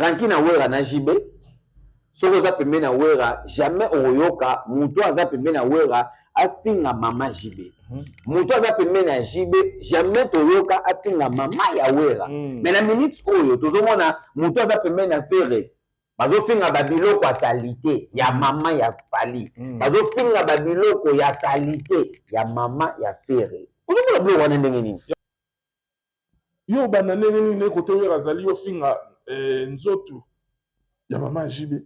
Rankine awera na jibe. Soko za pembe na wera, jamais oyoka, muto aza pembe na wera, afinga mama jibe. Muto aza pembe na jibe, jamais toyoka afinga mama ya wera. Mais la minute oyo, tozomona muto aza pembe na fere. Bazo finga babiloko ya salite ya mama ya fali. Bazo finga babiloko ya salite ya mama ya fere. Ozomona bilo wana ndenge nini? Yo bana ndenge nini kote wera zali yo finga nzoto ya mama jibe.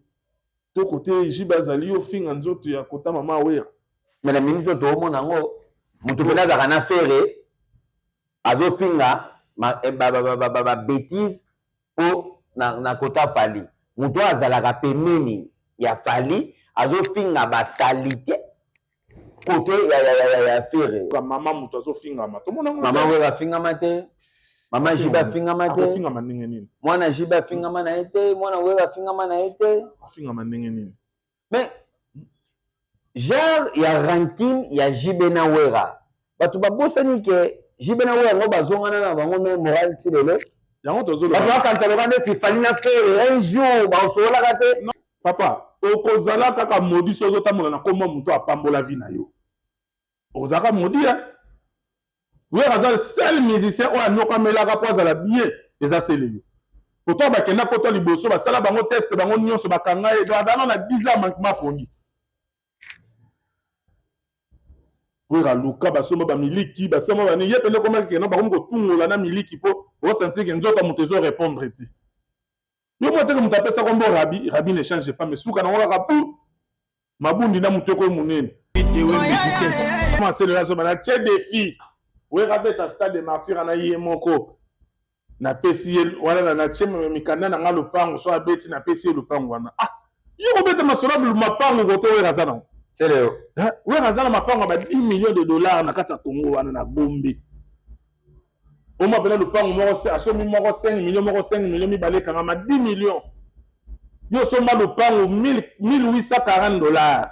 To côté jiba zali yo finga nzoto ya kota mama wera. Mais la ministre to mona ngo mutu pena za kana fere azo finga ba bêtise po na kota fali. Mutu azalaka pemeni ya fali azo finga ba salite côté ya fere. Ka mama mutu azo finga ma. To mona ngo mama wera finga mate. Mama jiba finga mate. Finga mandenge nini? Mwana jiba finga mana ete, mwana wera finga mana ete. Finga mandenge nini? Mais genre ya rankine ya jibe na wera. Batu babosani ke jibe na wera ngo bazongana na bango me moral ti lelo. Yango tozolo. Batu bakanta lokande fifali na fere un jour ba osola kate. Papa, okozala kaka modi sozo tamola na koma muto apambola vie na yo. Ozaka modi ya. Wera za seul musicien oya noka melaka po azala bien eza sele yo. Pourtant bakenda poto liboso basala bango test bango nyonso bakanga e dana na 10 ans manquement pongi. Wera luka basomba ba miliki basomba ba ni yepele koma kena ba ko tungola na miliki po o sentir que nzoto mutezo répondre ti. Yo mo teke muta pesa kombo rabi ne change pas mais suka na wala kapu mabundi na muteko munene. Comment c'est le raison na che défi. Wera beta stade de martyr na yemoko. Na pesi wala na chema mikanda na ngalo pango so abeti na pesi lupango wana yo beta masola mapango goto wera zana c'est le wera zana mapango ba 10 millions de dollars na kata Congo wana na Gombe o ma bela lupango moko se aso mi moko 5 millions mi baleka ma 10 millions yo so ma lupango 1840 dollars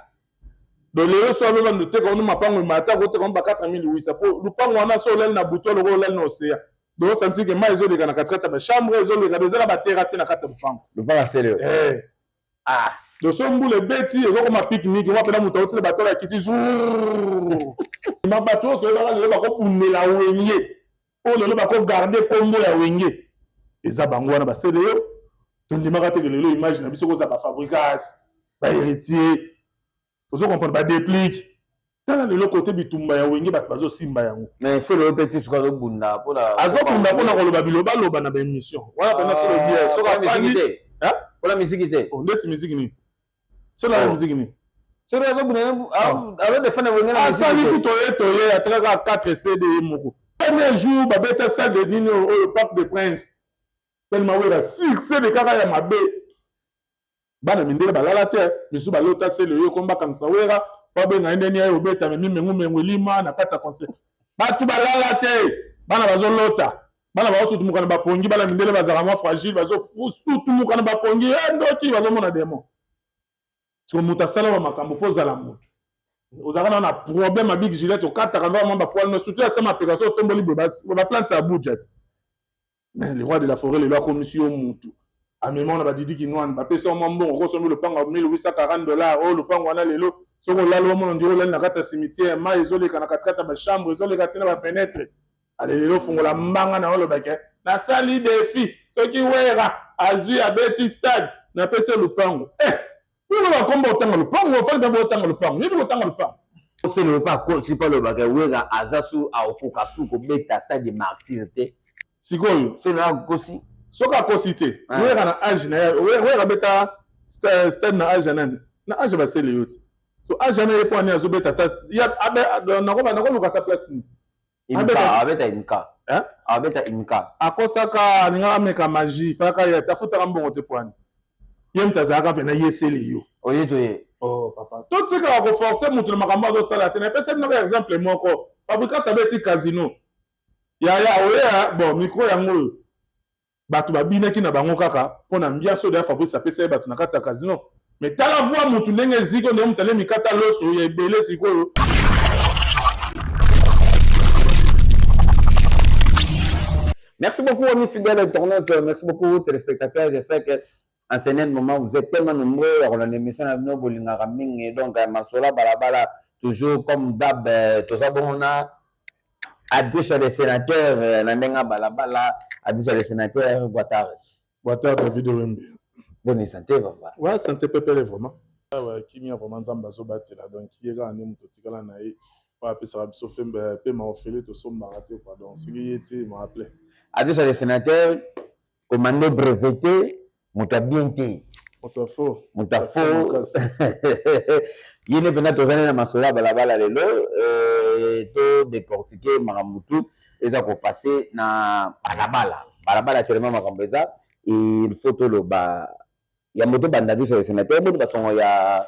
dolero so ba ndote ko no mapango mata gote ko ba 4800 po lupango wana so lel na buto lo lel no sea. Donc ça veut dire que moi ils ont les quatre ma chambre ils ont les gars la terrasse na kati lupango le pas sérieux donc so mbule beti et comme pique-nique on va pela muto otile bato la kiti jour ma bato to le ba ko punela wenye o le ba ko garder kombo ya wenye eza bango wana ba sérieux to ndimaka te lelo image na biso ko za ba fabricas ba héritier vous comprenez ba déplique. Dans le côté bitumba ya wengi bat bazo simba yango. Mais c'est le petit suka bunda pour la azokunda pona ko loba biloba loba na ba émission. Wala pena c'est le bien. So ka musique hein? Pour la musique té. On dit musique ni. C'est la musique ni. C'est le bunda alors de fana wengi na musique. Ça ni toye à travers 4 CD moko. Premier jour ba beta salle de dîner au Parc des Princes. Tellement wera 6 CD kaka ya mabe. Bana mindele balala te, misu balota c'est le yo komba kansa wera. Pabe na ndeni ayo beta me mengu lima na kata concert batu balala te bana bazo lota bana bazo tumuka na bapongi bana mindele bazala ma fragile bazo fusu tumuka na bapongi ndoki bazo mona demo so muta sala wa makambo poza la mutu ozaka na problème a big gilet okata ka va mamba poil no surtout ça ma pégaso tomboli ba plante à budget mais le roi de la forêt le loi commission mutu amema na ba didi kinwan ba pesa mo mbongo ko somi le pango 1840 dollars o le pango wana lelo. Soko lalo mo ndiro lel na kata cimetière ma izoleka na kata ba chambre izoleka tina ba fenêtre ale lelo fungola mbanga na olo bake na sali défi soki wera azui abeti stade na pese lupango uno ba kombo otanga lupango fa ndabo otanga lupango ni otanga lupango c'est le pas si pas le bake wera azasu a okukasu ko beta stade de martyr te sikoyo c'est là kosi soka kosité wera na age na wera beta stade na age na age ba sele yoti. So a jamais eu point à Zobé Tatas. Il y a un place. Abeta Inka. Hein? Abeta Inka. A Kosaka, Ninga Meka Magie, Faka Yata, Futambo de point. Yem Tazaka, Pena Yeselio. Oye, oh, papa. Tout ce qui a renforcé, Moutou Makamado Salatine, c'est un exemple, moi, encore. Fabricant Sabeti Casino. Yaya, bon, micro Yango. Batu Babine qui n'a pas mon caca. On a bien sûr de fabriquer sa PC, Batu Nakata Casino. Mais t'as la voix mutu ndenge ziko nde mutale mikata loso ya ebele sikoyo. Merci beaucoup, amis fidèles internautes. Merci beaucoup, téléspectateurs. J'espère que en ce moment, vous êtes tellement nombreux. On a une émission à nous, donc, Masola Balabala, toujours comme d'hab, tout ça, bon, on a Adisha les sénateurs, Nandenga Balabala, Adisha les sénateurs, Guattari. Guattari, David Wembe. Bonne santé, papa. Ouais, santé, Pépé, vraiment. Ouais, qui m'a vraiment Zambazo Batela, donc qui est gagné, Moutotikala Naï. Puis ça va se faire m'a offert tout son marathon pardon ce qui était m'a appelé Adisha les sénateurs commandé breveté mutabinti mutafo yene pena tozana na masola balabala lelo to décortiquer maramutu eza ko passer na balabala tellement makambo eza il faut to loba ya moto bandadi sur les sénateurs bon parce qu'on y a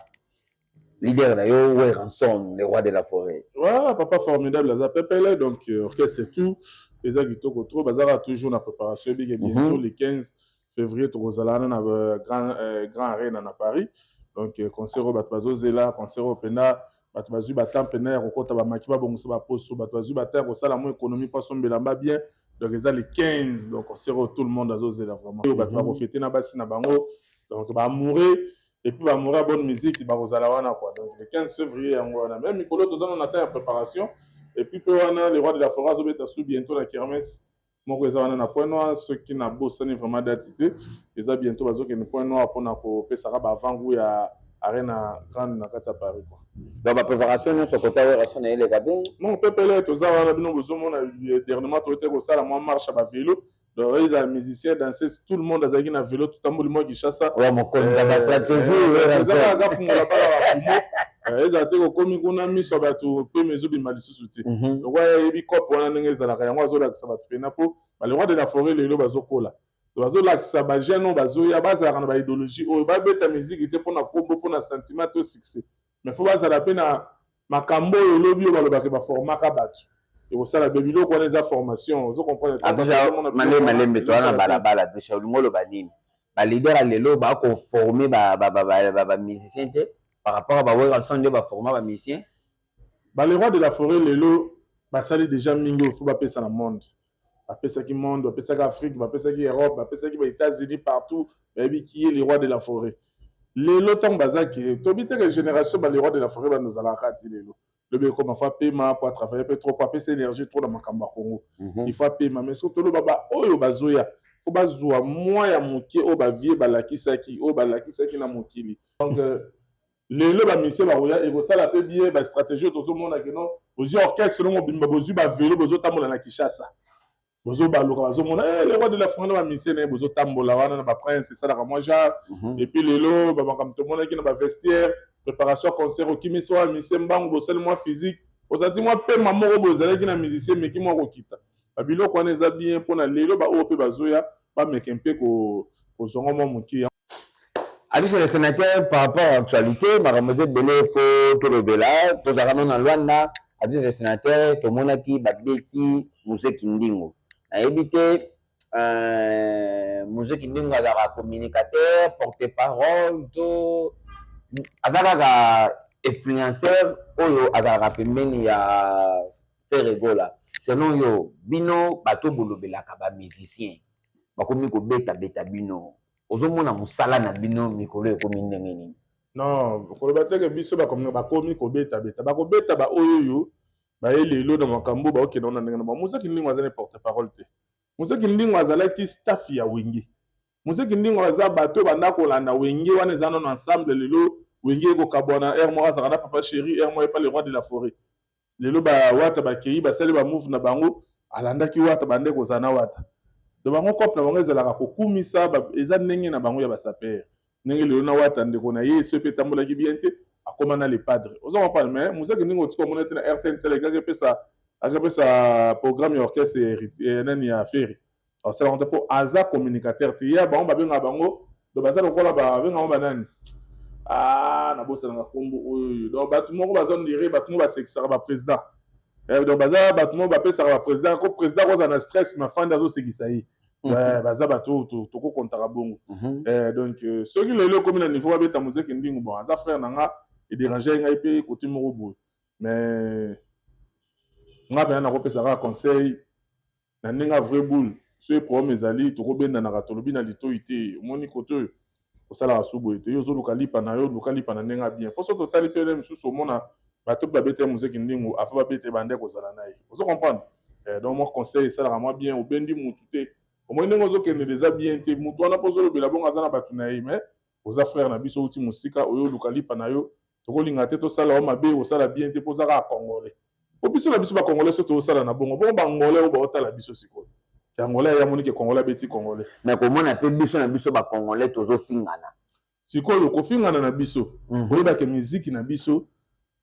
leader d'ailleurs Ranson le roi de la forêt. Ouais, papa formidable ça Pépé donc orchestre c'est tout les agitoko trop bazara toujours na préparation bientôt le 15 février tozalana na grand arène na Paris donc concert batbazo zela concert opena batbazu batampena rekota ba makiba bongo ba poso batbazu batar osala mo économie pas sombelamba bien donc ça le 15 donc concert tout le monde azo zela vraiment batba profiter na basi na bango donc ba mourir et puis ba mourir bonne musique ba kozala wana quoi donc le 15 février on a même Nicolas tozana on attend en préparation et puis on a les rois de la forêt zobeta sous bientôt la kermesse mon réseau na point noir ceux qui n'a bossé vraiment d'attitude ils a bientôt bazo que ne point noir pour na ko pesa ba avant goût ya arena grande na kata Paris quoi donc la préparation nous ce côté relation na les gabon non pepele to za wana bino bozo mona dernièrement to était ko sala moi marche ba vélo donc ils a musiciens danser tout le monde azaki na vélo tout tamboli moi Kinshasa ouais mon konza ba stratégie ça ga fungola ba ezate kokomi kuna miso bato pe mezobima lisusu te lokwa yebi kope wana ndenge ezalaka yango azolakisa bato pena mpo balengwa de la forêt lelo bazokola bazolakisa bajeune oyo bazoya bazalaka na baidéologie oyo babeta miziki te mpona kombo mpona sentiment to succès mais fo bazala mpe na makambo oyo olobi oyo balobaka baformaka bato ekosala be biloko wana eza formation ozokomprendre towana balabala deja olingo oloba nini balider alelo bakoforme bamusicien te par rapport à Baoué, son de format ba musicien. Les rois de la forêt, lelo, basali déjà mingo, il faut pas ça dans le monde. Appeler ça qui monde, appeler ça Afrique, appeler ça qui Europe, appeler ça qui États-Unis partout, mais qui est les rois de la forêt. Lelo tong bazaki, tobite que génération les rois de la forêt nous allons rater lelo. Le bien comme faut paiement pour travailler peu trop, pour passer énergie trop dans makamba Congo. Il faut paiement mais surtout le baba oyo bazoya. Faut bazoa moi ya moki o ba vie balakisaki, o balakisaki na mokili. Donc lelo ba mission ba roya et ça la peut bien ba stratégie tout le monde que non ozi orchestre non bimba bozu ba vélo bozo tambola na Kinshasa bozo ba loka bozo mona les rois de la forêt ba mission ne bozo tambola wana na ba prince ça la moi ja et puis lelo ba comme tout le monde qui na ba vestiaire préparation concert au kimisi wa mission mbango bosel moi physique osati moi pe mamoko bozala ki na musicien mais ki moi ko kita ba biloko wana eza bien pona lelo ba o pe bazoya ba mekempe ko zongo mo muki. Adisha les sénateurs par rapport à l'actualité, Maramose Belé faut tout le bela, tout ça ramène en Luanda, Adisha les sénateurs, tout le monde qui Babeti, Mousse Kindingo. A évité, Mousse Kindingo a communicateur, porte-parole, tout, Azara influenceur, Oyo Azara Pemeni ya Ferregola. Selon yo, Bino, Bato Bolobela Kaba musicien, Bakomi ko beta bino. Ozomona musala na bino mikolo ekomi ndenge nini non koloba teke biso bakomi kobeta bakobeta ba oyo ba elelo na makambo ba okenda na ndenge na Moussa Kindingo azali porte parole te Moussa Kindingo azalaki staff ya Wenge Moussa Kindingo aza bato banda kolanda Wenge wana ezana na ensemble lelo Wenge ko kabona Hermo azakana papa chéri Hermo et pas le roi de la forêt lelo ba wata ba kei ba sali ba move na bango alandaki wata bande ko zana wata de bango kopna bango ezalaka kokumisa eza ndenge na bango ya basaper ndenge lelo na wata ndeko na ye so pe tambolaki bien te akoma na le padre ozo comprendre mais Moussa Kindingo otiko monete na RTN Sénégal pesa programme ya orchestre héritier nani ya Ferry alors c'est on pour aza communicateur te ya bango babenga bango do baza lokola babenga bango banani na bosa na kombo oyo donc batu moko bazondire batu mo basekisaka ba président donc baza batu mo bapesaka ba président ko président koza na stress ma fanda zo sekisa ye baza bato toko kontaka bongo donc soki lelo komi na niveau babeta Moussa Kindingo bon aza frère nanga et déranger ngai pe côté moko boy mais nga bana na kopesa ka conseil na ndinga vrai boule ce problème ezali tokobenda na katolobi na litoi te omoni kote oyo osala subo ete yo zoluka lipa na yo luka lipa na ndenge bien poso totali pe mosusu omona bato babete muziki ndingo afa babete bande kozala na ye ozo comprendre donc moi conseil esalaka mwa bien obendi mutu te omoni ndenge ozokende eza bien te mutu wana mpo ozolobela bongo aza na bato na ye mais oza frère na biso outi mosika oyo luka lipa na yo tokolinga te tosala o mabe osala bien te mpo oza kaka congolais po biso na biso bacongolais so tozosala na bongo bongo bangolais oyo baotala biso sikoyo congolais ya monike congolais abeti congolais mais komona mpe biso na biso bacongolais tozofingana sikoyo kofingana na biso oyebake miziki na biso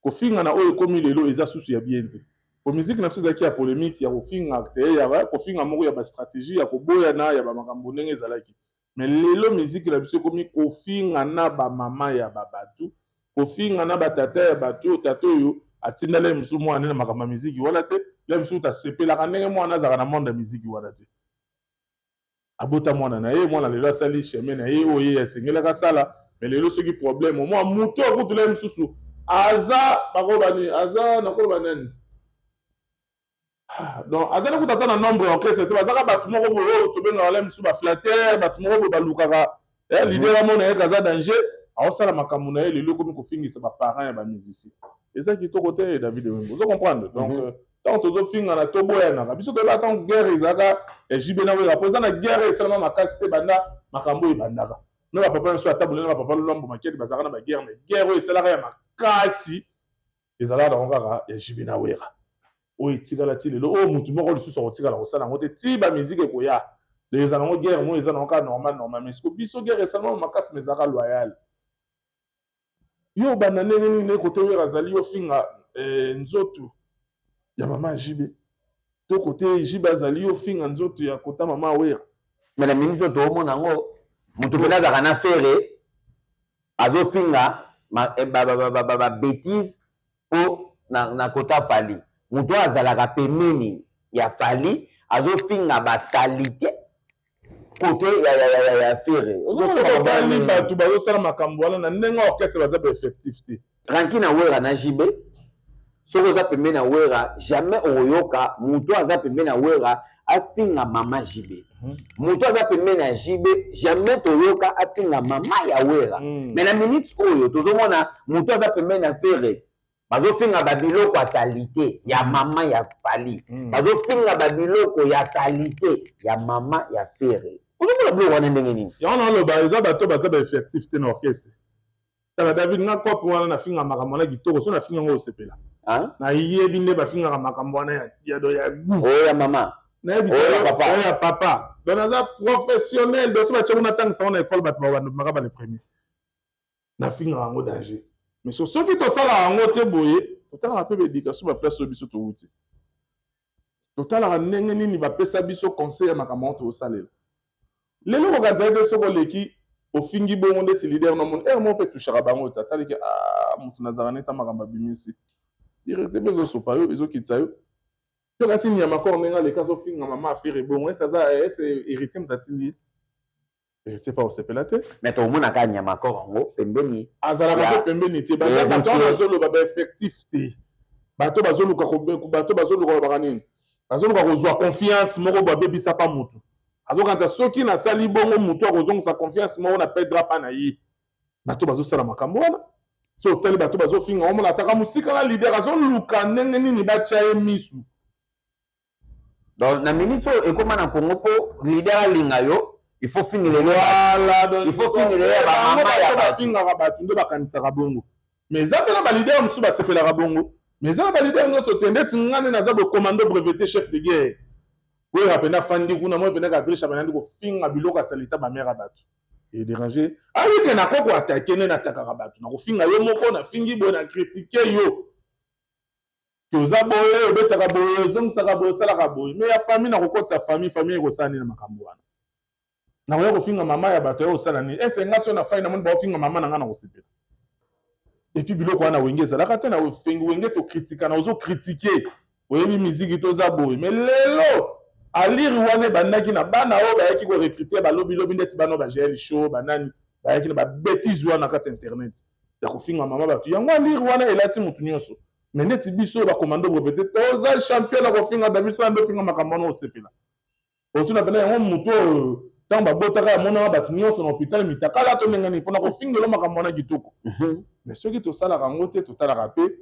kofingana oyo ekomi lelo eza susu ya bien te po miziki na biso ezalaki ya polémique ya kofinga te ya kofinga moko ya bastratégie ya koboyana ya bamakambo ndenge ezalaki mais lelo miziki na biso ekomi kofingana bamama ya babatu kofingana batata ya bato oyo tata oyo atindala ye mosusu mwana na makambo ya miziki wana te le mosusu tasepelaka ndenge mwana azalaka na monde ya miziki wana te abota mwana na ye mwana lelo asali chemin na ye oyo ye asengelaka asala mais lelo soki problème mwa moto akutula ye mosusu aza bakobani aza nakoloba nani donc aza nakuta ata na nombre ya orchestre te bazaka bato moko boye oyo tobengaka le mosusu baflatere bato moko boye balukaka lider amona ye kaza danger aosala makambo na ye lelo ekomi kofingisa baparent ya bamusicien eza kitoko te David Wembo ozo comprendre donc tant tozofingana toboyanaka biso toyeba ntango guerre ezalaka jibe na wera po eza na guerre esalama makasi te banda makambo oyo ebandaka no bapapa nyonso atabole na bapapa lolwambo makedi bazalaka na baguerre mais guerre oyo esalaka ya makasi ezalaka nango kaka ya jibe na wera oyo etikala ti lelo oyo motu moko lisusu akotikala kosala yango te ti bamiziki ekoya eza nango guerre mo eza nango kaka normal mais siko biso guerre esalama makasi mais ezalaka loyal yo banda ndenge nini kote wera azali yo finga nzoto ya mama jibe to kote jibe azali yo finga nzoto ya kota mama wera mais na ministre toomona yango moto mpena azalaka na fere azofinga babétise mpo na kota fali moto azalaka pembeni ya fali azofinga basalite kote ya fere otali bato bazosala makambo wana na ndenge orchestre baza baeffectif te ranki na wera na jibe soki oza pembeni na wera jamais okoyoka moto aza pembeni na wera afinga mama jibe moto aza pembeni na jibe jamais toyoka afinga mama ya wera mais na minute oyo tozomona moto aza pembeni na fere bazofinga babiloko ya salite ya mama ya fali bazofinga babiloko ya salite ya mama ya fere ozomona biloko wana ndenge nini yango naoloba eza bato baza baeffectif te na orchestre tala David nga kope wana nafinga makambo wana kitoko so nafinga yango osepela nayebi nde bafingaka makambo wana ya gu oyo ya mama oyo ya papa donc naza professionnel donc so batie kuna tangisa ngo na ekole bato babandumaka bale premier nafingaka yango danger mais soki tosalaka yango te boye totalaka mpe baéducation baplace oyo biso touti totalaka ndenge nini bapesa biso conseil ya makambo ngo tokosalela lelo kokanzali te soki oleki ofingi bongo ndeti lider na moni mo mpe tushaka bango ti ataliki motu nazalaka neta makambo abimisi directe mpe ezosopa yo ezokitisa yo to kasi nyama kor ndenge aleka azofinga mama afere bongo ese héritier moto atindi héritier pa osepela te mais tomonaka nyama kor yango pembeni azalaka mpe pembeni te bato wana bazoloba baeffectif te bato bazoluka babaka nini bazoluka kozwa confiance moko babebisa pa motu azokanta soki nasali bongo motu akozongisa confiance moko na pedra pa na ye bato bazosala makambo wana so otali bato bazofinga omona asaka mosika na lider azoluka ndenge nini batya ye misu donc na minute oyo ekóma na kongo mpo lider alinga yo il faut fingelele bafingaka bato nde bakanisaka bongo mais eza mpe na balider mosusu basepelaka bongo mais eza na balider nyonso te ndeti ngane naza bocommando breveté chef de guerre wera pena fandi kuna moi pena kadrisha banandi kofinga biloko asalita bamere ya bato edéranger ayike nakoko atake nde natakaka bato nakofinga yo moko nafingi boye na kritike yo toza boye obetaka boye ozongisaka boye osalaka boye mais ya famille nakokotisa famille ekosala nini na makambo wana nakoya kofinga mama ya bato ya osala nini ese nga so na fai namoni baofinga mama na nga na kosepela epuis biloko wana wenge ezalaka te na wenge tokritikana ozokritike oyebi miziki toza boye mais lelo aliri wana ebandaki na bana oyo bayaki korekrite balobilobi ndeti bana oyo bagere show banani bayaki na babétise wana kati ya internet ya kofinga mama bato yango aliri wana elati motu nyonso mais ndeti biso oyo bakomando brevete toza champion na kofinga david sana nde ofinga makambo wana osepela otuna pena yango moto ntango babotaka ya monaka bato nyonso na hôpital mitakala to ndenge nini mpona kofingela makambo wana kitoko mais soki tosalaka yango te totalaka mpe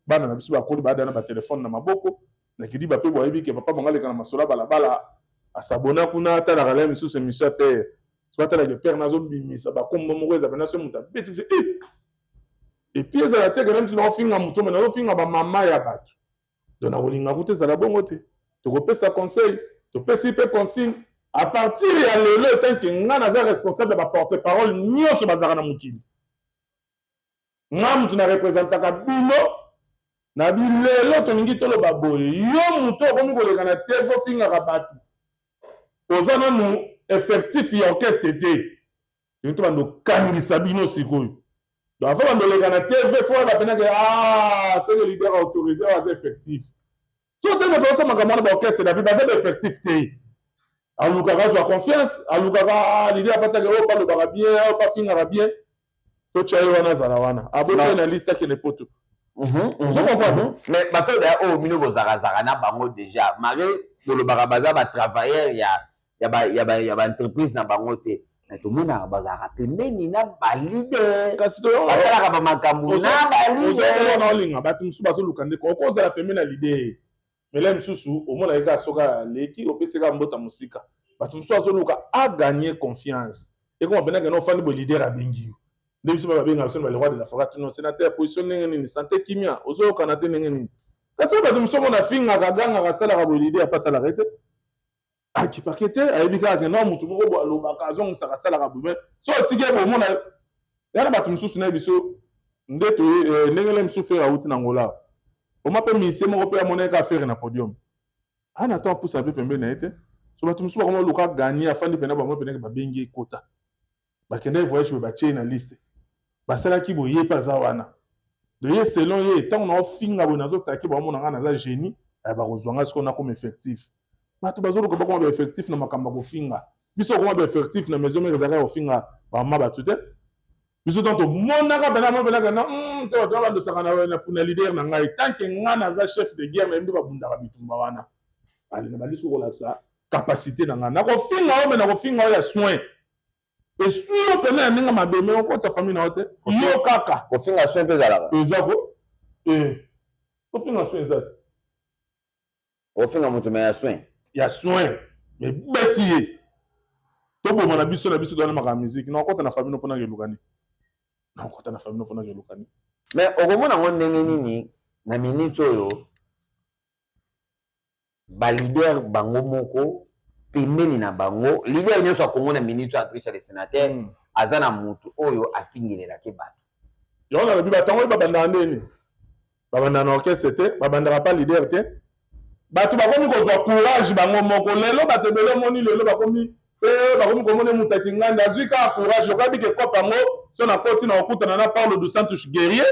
bana na biso bakoli baada na batelefone na maboko nakidi bape boyebi ke papa bango aleka na masolo ya balabala asabona kuna atalaka la misusu émission ya pere so atalaka pere nazobimisa bakombo moko eza pena so moto abeti epuis ezala te kena misu naofinga moto me nazofinga bamama ya bato don nakolinga kuta ezala bongo te tokopesa conseil topesi mpe consigne à partir ya lelo etanke nga naza responsable ya baporte parole nyonso bazalaka na mokili nga mutu na representaka bino na bilelo tolingi toloba boye yo moto okomi koleka na te kofingaka bato oza nanu effectif ya orchestre te tolingi to bando kangisa bino sikoyo donc afo bando oleka na tv fo bapenake seke leader autorisé aza effectif so te moto osamaka mwana baorchestre davi baza baeffectif te alukaka azwa confiance alukaka leader apataka oyo palobaka bien oyo pafingaka bien totya ye wana azala wana abotya na liste akende poto mais bato oyo oyo bino bozalazala na bango déjà mare tolobaka baza batravailleur ya baentreprise na bango te mais tomonaka bazalaka pembeni na balider basalaka bamakambo na balider olinga bato mosusu bazoluka ndeko okozala pembeni na lider mele mosusu omona eka soka aleki opeseka mbota mosika bato mosusu azoluka aganye confiance ekoma penaka na ofandi boye lider abengi yo nde biso babengaka biso na balekwa de la forêt no sénateur position ndenge nini santé kimia ozokana te ndenge nini kasi bato mosusu omona afingaka agangaka asalaka boye lider apatalaka ete akipake te ayebi kaka ke no motu moko alobaka azongisaka asalaka boye so otiki ebe omona yana bato mosusu na ye biso nde ndengele mosusu fere awuti na ngola oma mpe misie moko mpe amonaka afere na podium ana to apusa mpe pembeni na ye te so bato mosusu bakoma luka gagné afandi pena bango peneke babengi ekota bakende voyage boye batie na liste basalaki boye mpe aza wana de ye selon ye ntango naofinga boye nazotaki baomona nga naza génie bakozwa nga sikoyo nakoma effectif bato bazoluka bakoma baeffectif na makambo ya kofinga biso okoma baeffectif na maison moko ezalaka kofinga bamama bato te biso ntango tomonaka pena mopenaka na te bato bandosaka na lider na ngai tanke nga naza chef de guerre na yembi babundaka bitumba wana alinga balisi kolakisa capacité na nga nakofinga oyo me nakofinga oyo ya soin esui yo pene ya ndenge mabeme okotisa famille na yo te yo kaka kofinga soin mpe ezalaka eza ko kofinga soin eza te kofinga moto me ya soin me beti ye toboma na biso toana makambo miziki nakokota na famille mpona kelukani nakokota na famille mpona kelukani mais okomona ngo ndenge nini na minute oyo balider bango moko pembeni na bango lider nyonso akongo na minute ya Patricia le sénateur aza na mutu oyo afingelelaki bato yango nalobi batango oyo babandaka ndeni babandaka na orchestre te babandaka pa lider te bato bakomi kozwa courage bango moko lelo bato ebele omoni lelo bakomi komona mutu akinganda azwi kaka courage okabi ke kopa yango so nakoti na kokutana na Paulo dos Santos guerrier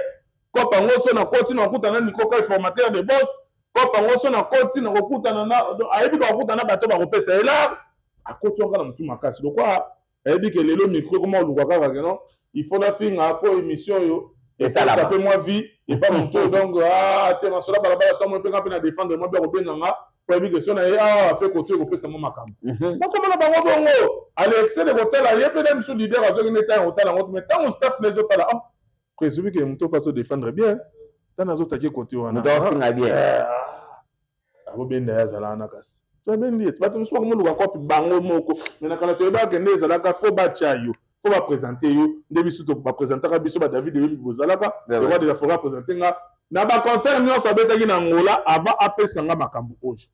kopa yango so nakoti na kokutana na Nikoka informateur de boss kopa yango so nakoti na kokutana na ayebi ka kokutana na bato bakopesa ela akoti wanga na mutu makasi lokwa ayebi ke lelo micro koma oluka kaka keno il faut nafinga po émission oyo etala pe moi vie et pas mon tour donc te masola balabala so mo pe na défendre moi bien kobenganga po ebi question na ye pe côté kopesa mo makambo bakomona bango bongo Alexis de kotala ye pe dem sous leader azoki neta otala ngo mais tant staff les otala présumé que muto pas se défendre bien tant azotaki côté wana mutofinga bien abobenda yazala na kasi so bendi bato mosusu bakomoluka kopi bango moko mais nakala toyeba kende ezalaka fo batya yo fo baprésente yo nde biso baprésentaka biso badavid oyembi bozalaka roi de la forêt apresente nga na baconcert nyonso abetaki na ngola avant apesanga makambo oyo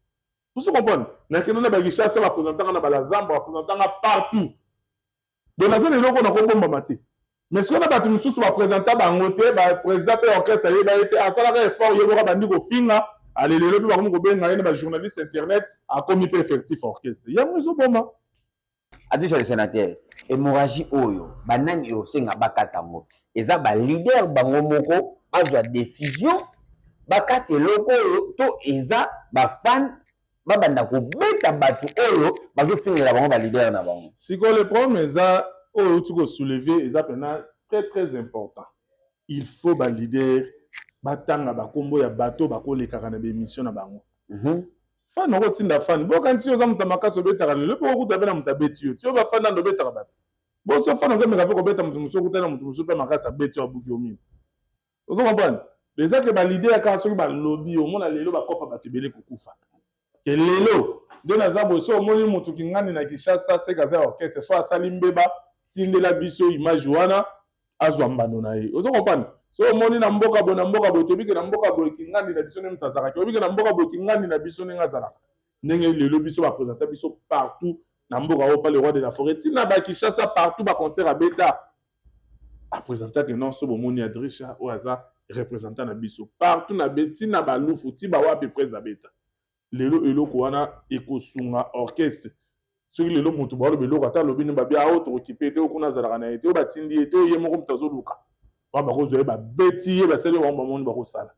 oso comprendre nakende na bagishasa baprésentanga na balazamba baprésentanga partout donc naza na eloko nakobombama te mais soki na bato mosusu baprésenta bango te baprésident mpe orchestre ayeba ye te asalaka effort yeboka bandi kofinga alelelo mpe bakomi kobenga ye na bajournaliste internet akomi mpe effectif orchestre yango ezoboma Patricia le sénateur hémorragie oyo banani osenga bakata ngo eza balider bango moko bazwa décision bakata eloko oyo to eza bafan babanda kobeta bato oyo bazofingela bango balider na bango sikoyo le problème eza oyo outi kosoulever eza pena très important il faut balider batanga bakombo ya bato bakolekaka na bémission na bango fan okotinda fan bokanti oza mutu makasi obetaka lelo mpo okuta mpe na mutu abeti yo ti oyo bafanda ndo obetaka bato boso fana okemeka mpe kobeta mutu mosusu okutana mutu mosusu mpe makasi abeti yo abuki yo mini ozo comprendre eza ke balide ya kaka soki balobi omona lelo bakopa bato ebele kokufa ke lelo nde naza boye so omoni mutu kingani na Kinshasa seka aza ya orchestre so asali mbeba tindela biso image wana azwa mbano na ye ozo comprendre so omoni na mboka boye tobike na mboka boye kingani na biso nde mutu azalaka obike na mboka boye kingani na biso ndenge azalaka ndenge lelo biso baprésenta biso partout na mboka oyo pa le roi de la forêt tina bakishasa partout baconcert abeta apresentaka non so bomoni adrisha oyo aza représentant na biso partout na betina balufu ti bawapi prese abeta lelo eloko wana ekosunga orchestre soki lelo motu baoloba eloko ata alobi ne babia awo tookipe te okuna azalaka na ye te oyo batindi ye te oyo ye moko moto azoluka wana bakozwa ye babeti ye basali wango bamoni bakosala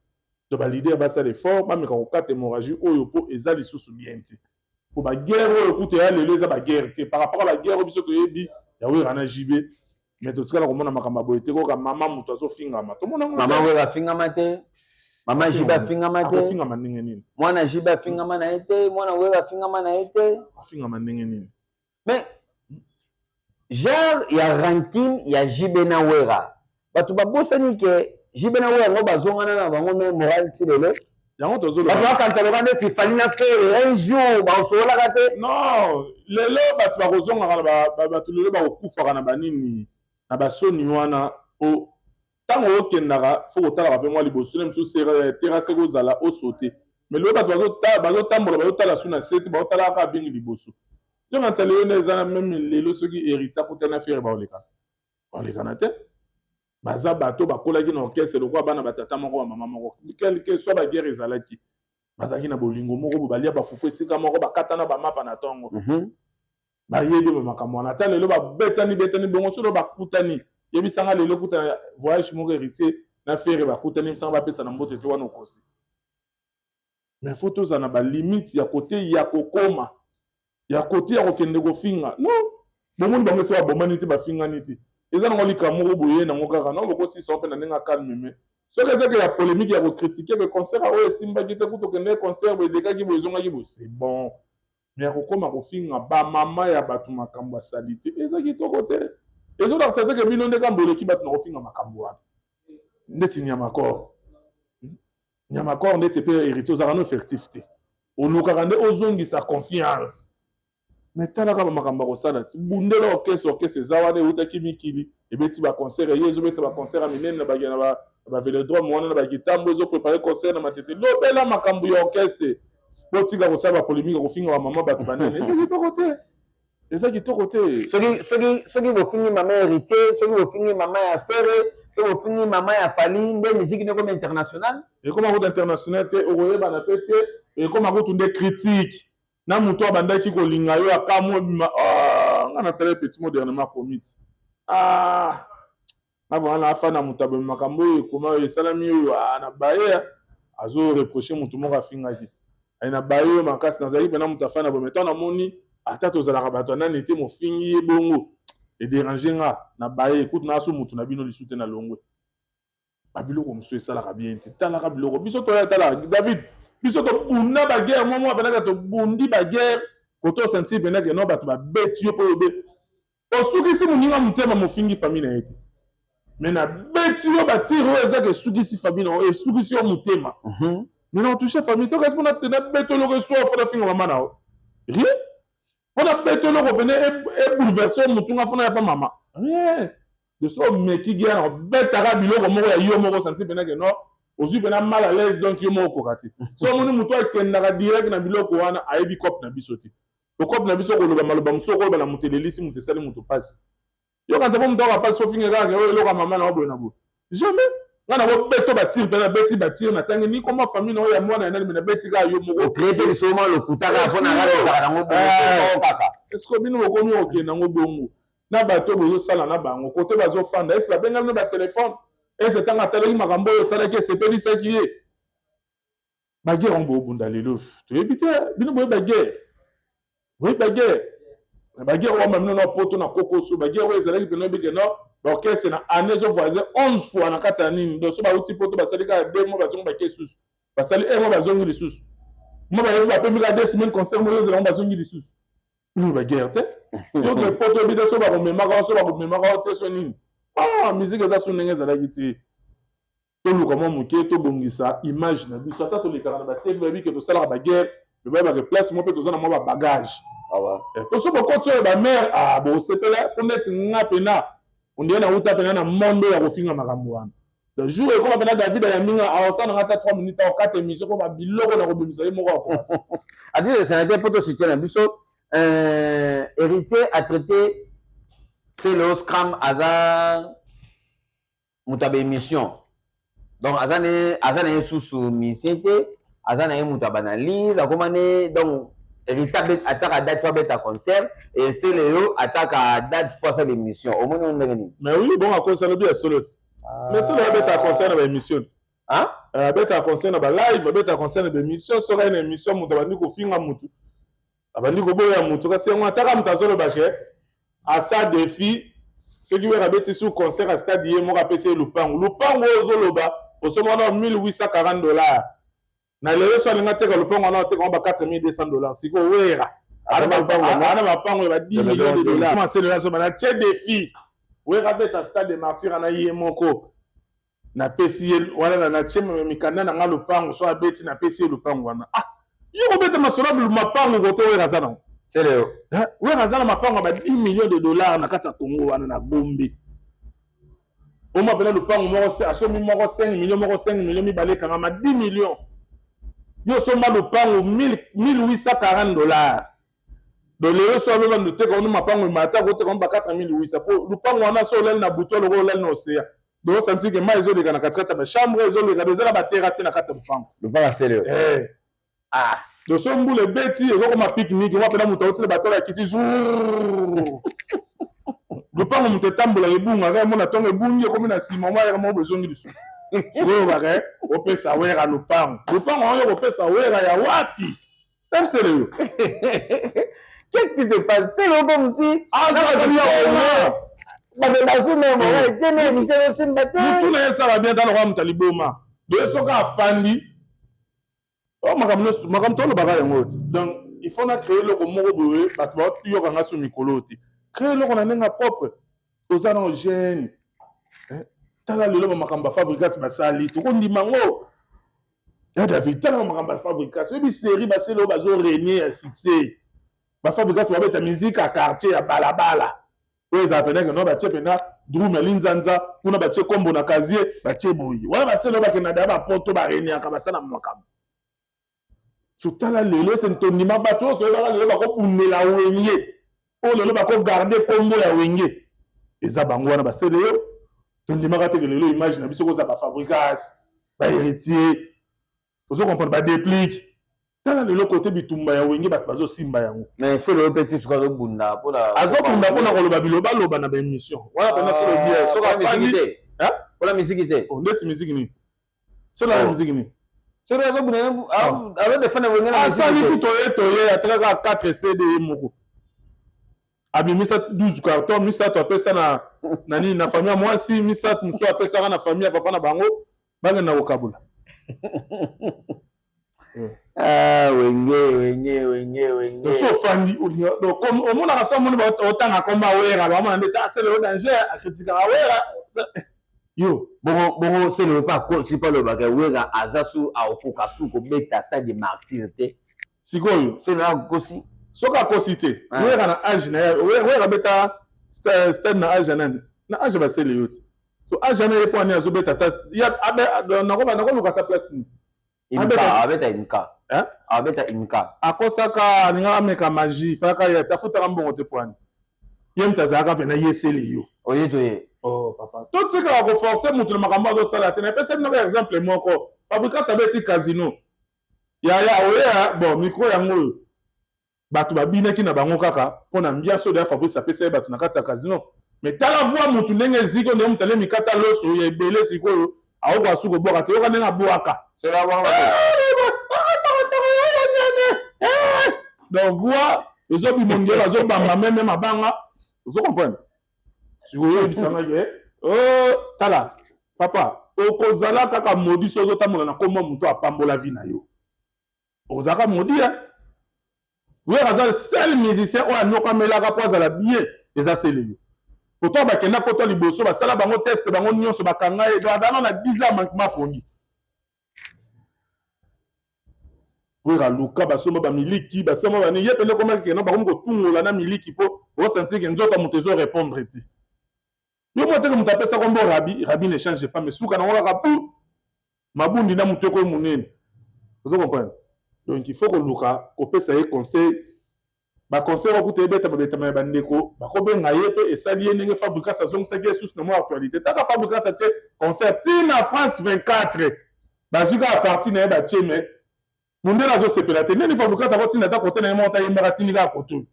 to balider basala effort bameka kokata hémorragie oyo mpo eza lisusu bien te po baguerre oyo kuta ya lelo eza baguerre te par rapport à baguerre oyo biso toyebi ya wera na jibe mais totikala komona makambo boye te koka mama moto azofingama tomona mama wera afingama te mama jibe afingama te afingama ndenge nini mwana jibe afingama na ye te mwana wera afingama na ye te afingama ndenge nini mais genre ya ranking ya jibe na wera bato babosani ke jibe na wera ngo bazongana na bango me moral ti lelo yango tozoloba bato bakanisa loka nde fifali na fere un jour baosololaka te non lelo bato bakozongaka bato lelo bakokufaka na banini na basoni wana ntango okendaka fo kotalaka mpe mwa liboso ne mosusu terase kozala osote mais lelo bato bazotambola bazotala su na seti bazotalaka kaka bengi liboso zonganisa lelo nde eza na meme lelo soki héritier akutana fere baolekana te baza bato bakolaki na orchestre lokola bana batata moko bamama moko quelque soit baguerre ezalaki bazalaki na bolingo moko balia bafufu esika moko bakatana bamapa na ntongo bayebi bamakambo wana ata lelo babetani bongo solo bakutani yebisanga lelo kutana voyage moko héritier na fere bakutani yebisanga bapesa na mbote te wana okosi mais faut tozala na balimite ya kote ya kokoma ya kote ya kokende kofinga non bomoni bango esi babomani te bafingani te eza nango likambo moko boye nango kaka no bokosisa mpe na ndenge akalme me soki ezaki ya polémique ya kokritike ke concert oyo esimbaki te kuta okende concert boye edekaki boye ezongaki boye c'est bon mais ya kokoma kofinga bamama ya bato makambo asali te eza kitoko te ezolakisa teke bino nde kambo oleki bato na kofinga makambo wana ndeti nyamakor ndeti mpe héritier ozalaka no effectif te olukaka nde ozongisa confiance mais talaka bamakambo akosala ti bundela orchestre eza wana eutaki mikili ebeti baconcert ye ezobeta baconcert ya minene na bagia na bavelodrome wana na bakitambo ezoprépare concert na matete lobela makambo ya orchestre botika kosala bapolémike kofinga bamama bato banene eza kitoko te soki bofingi mama ya héritier soki bofingi mama ya fere soki bofingi mama ya fali nde musike nekoma international ekoma kuta international te okoyebana pe te ekoma kutu nde critique na moto abandaki kolinga yo akamwa obima nga na tala petit modernement komiti nabona afa na moto abemi makambo oyo ekoma oyo esalami oyo na baye azoreproche moto moko afingaki ayi na baye oyo makasi nazalaki mpena moto afa na bometan namoni ata tozalaka bato anani te mofingi ye bongo ederange nga na baye ekuti naso moto na bino lisu te na longwe babiloko mosusu esalaka bien te talaka biloko biso toya talaka David biso tobunda baguerre mwa penaka tobundi baguerre koto osentir penaka no bato babeti yo mpo yobe osukisi moninga motema mofingi famille na ye te mais na beti yo batire oyo ezaka esukisi famille na yo esukisi yo motema mais na otouche famille tokasi mpona tena beti oloko eswa fona finga mama na yo rien mpona beti oloko pene ebouleverse motunga fona ya pa mama rien de so omeki guerre na obetaka biloko moko ya yo moko osentir penaka no ozwi pena mal à l'aise donc yo moko okoka te so omoni moto akendaka direct na biloko wana ayebi cope na biso te ocope na biso koloba maloba mosusu okoyeba na moto elelisi moto esali moto mpasi yokanza mpo moto akapasi fofinge kaka oyo eloko ya mama na oboye na boye jamais nga na bobeto batire mpe na beti batire na ntangi ni koma famille na oyo ya mwana enani me na beti kaka yo moko otraite biso ma lokutaka mpo na kalezaka nango kaka estce bino bokomi okende yango bongo na bato bozosala na bango kote bazofanda ese babengami no batelefone ese ntango atalaki makambo oyo osalaki esepelisaki ye baguerre yango boobunda lelo toyebi te bino boye baguerre baguerre wana bamino na poto na kokoso baguerre oyo ezalaki pene obike no baorchestre na année ezovoise 11 fois na kati ya nini donc so bauti poto basali kaka 2 mois bazongi bake lisusu basali 1 mois bazongi lisusu Moi, je vais appeler 2 semaines concert, moi, je vais faire une dissous. Nous, va guerre, donc les potes, ils sont pas comme ah, musique est sur l'engagement à la guitare. Tout le comment monter, tout bongisa, image, na biso, tata les carnavals, t'es baby que tout ça la guerre, le baby avec place, moi, peut tout ça dans mon bagage. Ah ouais. Tout ça pour continuer la mère, ah bon, c'est pas là, pour mettre une pena, on dit na uta pena na monde ya kofinga makambo wana. Le jour où on a David à Yaminga, à ça, on a 3 minutes, 4 émissions, on va biloko na kobimisa ye moko. A dire, c'est un des potes soutien na biso. Héritier a traité c'est le scrum Azan Moutabe émission. Donc Azan est sous mission Azan est Moutabe analyse donc héritier attaque à date pour un concert et c'est le attaque à date pour cette émission. Au moins on mais oui bon à cause ça le bien solo. Mais c'est le bête à concert dans l'émission. Hein? Bête à concert dans live, bête à concert dans l'émission, sera une émission Moutabe ni ko finga mutu. Abandi ko boya mutu kasi on ataka mutazolo baké à ça défi ceux qui veulent rabeti sur concert à stade hier mo rappeler lupango ozoloba osomona $1840 na lelo so linga teka lupango na teka ba $4200 siko wera ana mapango ba $10 millions comment c'est là so na che défi wera beta stade de martyr na yemoko na pesi wala na che mikanda na lupango so abeti na pesi lupango wana ah yo beta masolo lupango ko to wera sana. C'est le oui, Razana m'a pas $10 millions na kata Congo wana na Gombe. On m'a appelé le pan mo à so mi mo 5 millions mi balé kanga ma 10 millions. Yo so ma le pan $1840. Donc les so ba no te ko ma pan ma ta ko te ko ba 4800 pour le pan wana so lel na buto le lel no océan. Donc ça dit que ma ezo de kana kata ba chambre ezo le kana ba terrasse na kata le pan. Le pan c'est le ah donc so mbule beti et comme ma pique-nique on appelle muto le bateau la kiti jour le pan on te tambola ebunga ga mona tonga ebungi comme na sima moi mo bezongi lisusu so ba ga o pesa wera le pan on pesa wera ya wapi c'est sérieux. Qu'est-ce qui se passe? C'est le bon aussi. Ah ça va bien ça va bien dans le roi mutaliboma de so ka fandi. Oh, donc, il faut créer le mot créer le propre. Aux anogènes. Tala le makamba fabrication basali. Tout on dit mango. David, tala makamba fabrication. Une série basé le bazo régner à succès. Ma fabrication va mettre musique à quartier à balabala. Oui, ça appelle que non, bah tu pena drum linzanza, pour na bah tu combo na casier, bah tu boui. Voilà basé le bah que na daba poto ba régner à kabasa na makamba. Sotala lelo c'est ton nima bateau que va lelo bako punela wenge o lelo bako garder combo ya wenge eza bango wana ba seleo ton nima ka te lelo image na biso ko za ba fabricas ba héritier ozo comprendre ba déplique tala lelo côté bitumba ya wenge ba bazo simba yango mais c'est le petit suka zo bunda pour la azo bunda pour na koloba biloba loba na ba émission wana pena c'est le bien so ka fani hein pour la musique té on dit musique ni c'est la musique ni. Avec des fans de ah, ça, il y a 4 CD. Abi misa 12 cartons, misa tu appelles ça na famille. Moi, si misa tu appelles ça na famille, papa na bango, bango na okabula. Ah, wenge. So fandi, donc comme au monde a ça, mon autant à combat wera, vraiment en état, c'est le danger à critiquer wera. Yo, bon, c'est le pas si pas le bagage wera azasu a okukasu ko beta ça de martyreté. Sikoyo, c'est là aussi. Soka kosité. Wera na âge na wera beta stade na âge na âge ba c'est le yot. So âge na e point na zo beta tas. Ya na ko lokata place ni. Abeta inka. Hein? Abeta inka. Akosaka ninga meka magie, faka ya tafuta mbongo te point. Yem tazaka pena yesele yo. Oye toye. Oh papa. Tout ce qui va forcer mutu makambo do sala tena pesa na exemple moko. Fabrika sabeti casino. Ya oya bon micro yango. Batu babinaki na bango kaka pona mbiaso de Fabrice pesa batu na kati ya casino. Mais tala voix mutu ndenge ziko ne mutale mikata loso ya ebele sikoyo. Aoko asuko boka te yoka ndenga boaka. C'est là voir. Donc voix les autres mondiaux les autres bamba même mabanga. Vous comprenez? Si vous voyez bisanga ye oh tala papa okozala kaka modi sozo tamola na komba muto apambola vie na yo ozaka modia wera aza seul musicien oyo anokamelaka po azala bien eza sele yo pourtant bakenda poto liboso basala bango test bango nyonso bakanga ye bazala na 10 ans manquement pongi wera luka basomba bamiliki basomba bani ye pele komaki kena bakomi kotungola na miliki po osentir ke nzoto moto ezo répondre ti yo mo teke moto apesa kombo rabi ne change pas mais suka nango kaka pu mabundi na moto ekoyi monene ozo comprendre donc il faut koluka kopesa ye conseil baconseil okuta ebetama ya bandeko bakobenga ye mpe esali ye ndenge Fabricas azongisaki ye susu na mwa actualité taka Fabricas atie concert ntina France 24 bazwi kaka parti na ye batie me mundele azosepela te ndeni Fabricas akotinda ata kote na ye moko tayembaka tindi kaka kotoyo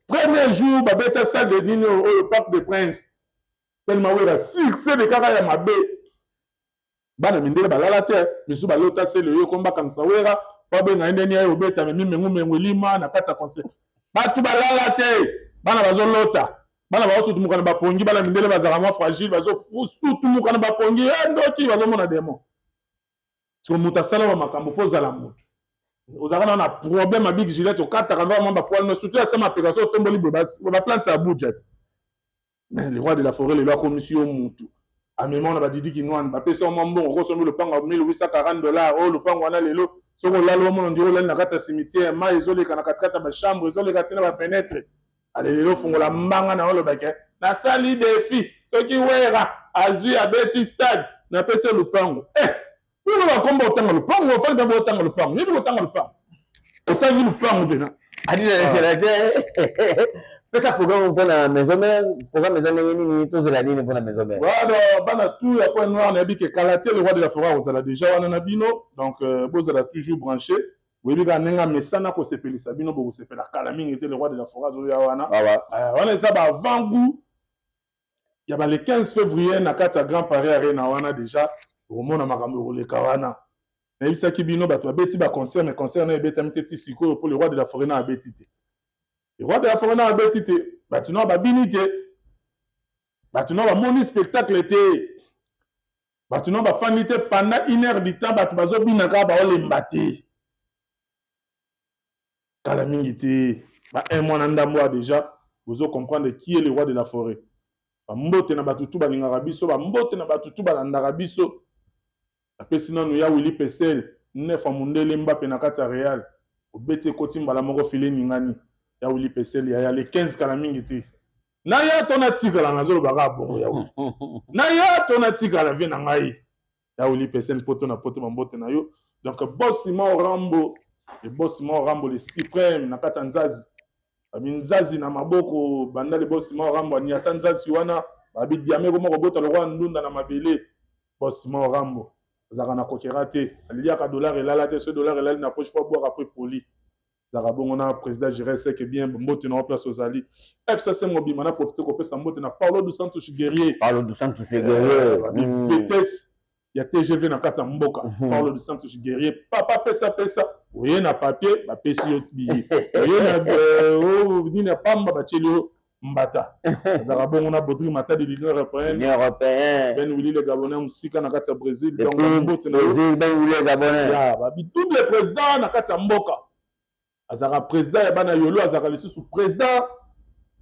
premier jour babeta salle de dîner oyo Parc des Princes tellement wera succès de kaka ya mabe bana mindele balala te misu balota sele yo komba kanisa wera babenga ndeni ayo obeta mengu lima na kati ya concert batu balala te bana bazolota bana bazosutumuka na bapongi bana mindele bazala mwa fragile bazosutumuka na bapongi ndoki bazomona demo so moto asala ba makambo mpo ozala moto ozalaka na problème abiki gilette okataka vraiment bapoile mais surtout asema application otomboli baplante ya budget mais le roi de la forêt lelo akomisi yo mutu amema na badidi kinwani bapesi yo mwa mbongo okosombi lopango ya $1840 oyo lopango wana lelo soki olala omona ndiro olali na kati ya cimetière mai ezoleka na katikati ya bachambre ezoleka ntina bafenetre ale lelo ofungola mbanga na olobake nasali defi soki wera azwi abeti stade napesi lopango oyo bakomba otanga lopango ofandi mpe otanga lopango yebi kotanga lopango otangi lopango pena pesa programme pour la maison mère programme maison nini tozela nini pour la maison mère voilà bana tout ya point noir na yebi ke kalaté le roi de la forêt ozala déjà wana na bino donc bozala toujours branché oyebi ka ndenge amesana kosepelisa bino bokosepela kala mingi te le roi de la forêt azoya wana wana eza baavant-goût ya ba le 15 février na kati ya Grand Paris Arena wana déjà omona makambo ekoleka wana nayebisaki bino bato babeti baconcert mais concert na ebetami te ti sikoyo mpo le roi de la forêt na abeti te le roi de la forêt na abeti te bato na babini te bato na bamoni spectacle te bato na bafandi te pendant 1 heure du temps bato bazobina kaka baolemba te kala mingi te ba un mois na ndambo ya déjà bozo comprendre qui est le roi de la forêt bambote na bato tu balingaka biso bambote na bato tu balandaka biso apesi nanu ya Willy Pesel nefa mundele Mbappé na kati ya Real obeti ekoti mbala moko file ningani ya Willy Pesel ya le 15 kala mingi te na ya tona tikala nazolobaka bongo ya na ya tona tikala vie na ngai ya Willy Pesel poto na poto bambote na yo donc Bossima Rambo le suprême na kati ya Nzazi nzazi na maboko banda le Bossima Rambo ni ata Nzazi wana babi diameko moko bota le roi ndunda na mabele Bossima Rambo zaka na kokera te aliaka dollar elala te ce dollar elali na poche pour boire après poli zaka bongo na président Jéré Sek bien mbote na place ozali FCC mobima na profiter ko pesa mbote na Paulo dos Santos guerrier vitesse ya TGV na kata mboka Paulo dos Santos guerrier papa pesa oye na papier ba pesi yo billet oye na ni na pamba ba chelo mbata zaka bongo na Baudry Matadi l'Union européenne Ben Willy le Gabonais musika na kati ya Brésil donc mbote na Brésil Ben Willy le Gabonais ya ba double président na kati ya mboka azaka président ya bana yolo azaka lisusu président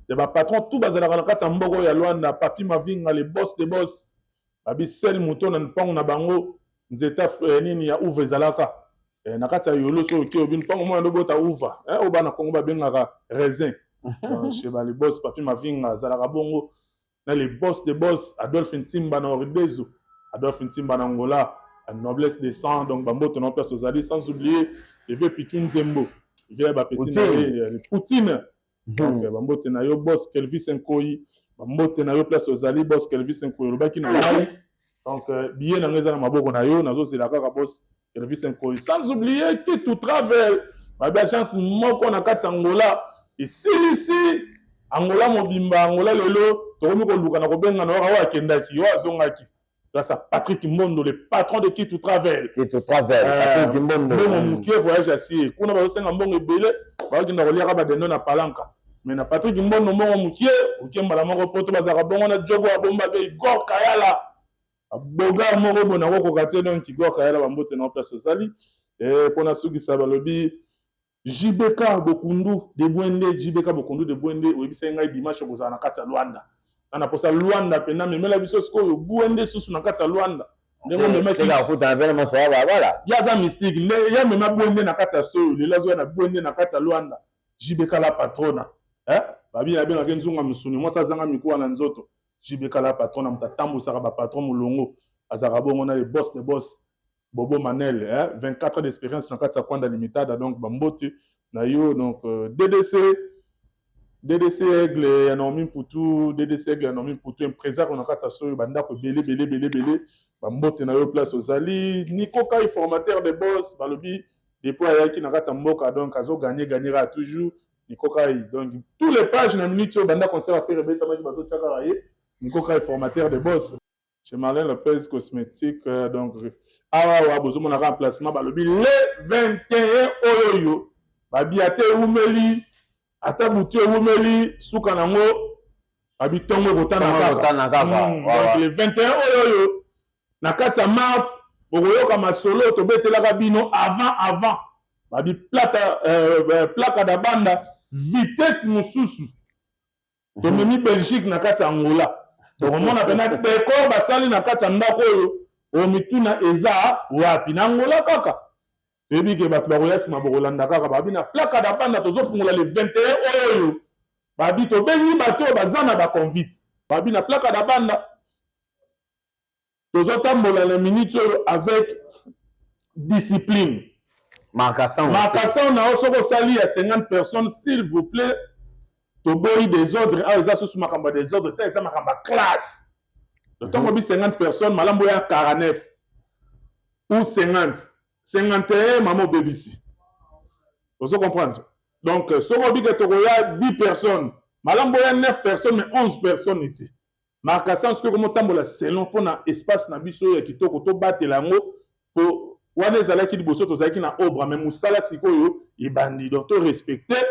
ya ba patron tout bazalaka na kati ya mboka ya Luanda Papi Mavinga le boss de boss babi sel moto na mpango na bango nzeta nini ya uva ezalaka na kati ya yolo so ke obi mpango mwana ndobota uva o bana kongo babengaka raisin chez les boss Papi Mavinga zalaka bongo na les boss de boss Adolphe Ntimba na Ordezo Adolphe Ntimba na Angola noblesse des sangs donc bamboto na place aux alliés sans oublier le vieux Pichu Nzembo le ba petit na Poutine donc bamboto na yo boss Kelvis Nkoyi bamboto na yo place aux alliés boss Kelvis Nkoyi le baki na ngai donc billet na ngeza na maboko na yo nazo zela kaka boss Kelvis Nkoyi sans oublier que tout travel ba agence moko na kati Angola ici Angola mobimba Angola lelo tokomi koluka na kobenga na wa akendaki yo azongaki grâce à Patrick Mondo le patron de Qui tout travel Patrick Mondo mon qui voyage assis kuna ba senga mbongo ebele ba kinda kolia ba dendo na palanka mais na Patrick Mondo mbongo mukie ukemba la moko poto bazaka bongo na jogo ya bomba be Igor Kayala boga moko bona ko kokate donc kigoka yala bambote na place osali pona suki sabalobi JBK Bokundu de Bwende JBK Bokundu de Bwende oyebisa ngai dimanche kozala na kati ya Luanda ana posa Luanda pena memela biso siko Bwende susu na kati ya Luanda ndenge memela c'est la kuta na masoya bala yaza mystique ya mema Bwende na kati ya Soyo lelazo na Bwende na kati ya Luanda JBK la patrona babi na benga kenzunga musuni moi sazanga mikuwa na nzoto JBK la patrona mutatambu saka ba patron mulongo azaka bongo na les boss Bobo Manel 24 ans d'expérience na kati ya Kwanda Limitada donc bambote na yo donc DDC Aigle ya Nomi Mputu DDC Aigle ya Nomi Mputu imprésar na kati ya Soyo bandako belé bambote na yo place ozali Nico Kai formateur de boss balobi depuis ayaki na kati ya mboka donc azo gagnera toujours Nico Kai donc tous les pages na minute yo banda concert à faire rebeta maki bazo tchaka raye Nico Kai formateur de boss chez Marlène Lopez cosmétique donc awa bozomo na remplacement balobi le 21 oyo babiate umeli ata butu umeli suka nango abitongo kotana kaka donc le 21 oyo na kati ya mars bokoyoka masolo tobetelaka bino avant babi plaka da banda vitesse mususu tomemi Belgique na kati ya Angola tokomona pena décor basali na kati ya ndako oyo omituna eza wapi na Angola kaka toyebi ke bato bakoya nsima bokolanda kaka babi na plaka da banda tozofungola le 21 oyo babi tobengi bato oyo baza na baconvite babi na plaka da banda tozotambola na minute oyo avec discipline Marcasson na osoko sali ya 50 personnes s'il vous plaît toboyi des ordres ah eza susu makamba des ordres ta eza makamba classe le temps obi 50 personnes malambo ya 49 ou 51 maman bébisi vous comprendre donc soko obi ke tokoya 10 personnes malambo ya 9 personnes mais 11 personnes iti Marcasson ce que comme tambola selon pona espace na biso ya kitoko to batela ngo po wana ezalaki liboso tozalaki na obra mais musala sikoyo ebandi donc to respecter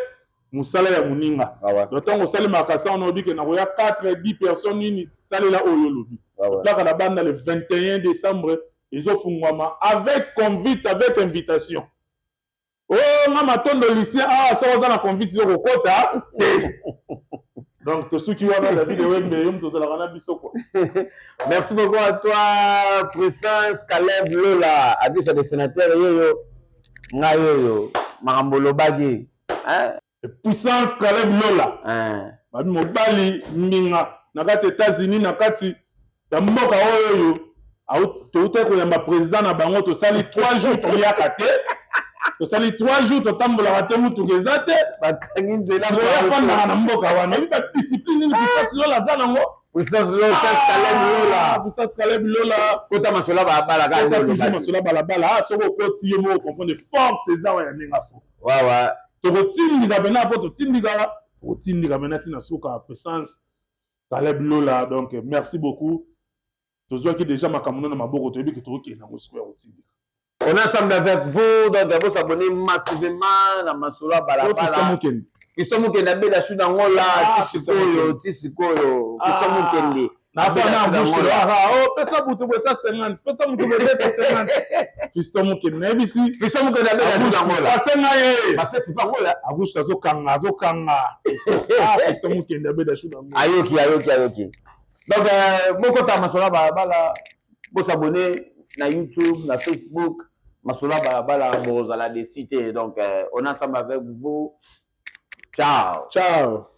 musala ya muninga donc ntango osali Marcasson on obi ke na koya 4-10 personnes nini salela oyo lobi plaka na banda le 21 décembre ezofungwama avec convite avec invitation oh mama tondo lycée ah soko za na convite yo kokota donc to suki wana la vidéo wembe yom tozalaka na biso quoi. Merci beaucoup à toi Puissance Caleb Lola adresse des sénateurs yoyo ngayoyo makambolo bagi Puissance Caleb Lola babi mobali mbinga na kati États-Unis na kati ya mboka oyo touta koyamba président na bango tosali 3 jours toyaka te tosali 3 jours totambolaka te mutuka eza te bakangi nzela oyafandaka na mboka wana obi badiscipline nini Puissance Lola aza nango Puissance Caleb Lola kota masola balabala kaka masola balabala soko okoti ye moko comprendre force eza wa ya ndenge afo wawa tokotindika pena po totindika mena ntina suka Puissance Caleb Lola donc merci beaucoup tozwaki déjà makambo na maboko toyebi ke tokokende nango sikoyo ya kotindika. On est ensemble avec vous, donc vous abonnez massivement à Masola Balabala. Christo Mukende bela shuda ngola tisikoyo Christo Mukende. Na bana bouche oh pesa butu pesa 50 pesa mutu pesa 50 Christo Mukende na bisi Christo Mukende bela shuda ngola. Pasenga ye. Ba feti pa ngola. Abusha azokanga. Christo Mukende bela shuda ngola. Ayoki. Donc moko ta Masola Balabala vous abonnez na YouTube, na Facebook. Masola Balabala bozala des cités donc on est ensemble avec vous. Ciao.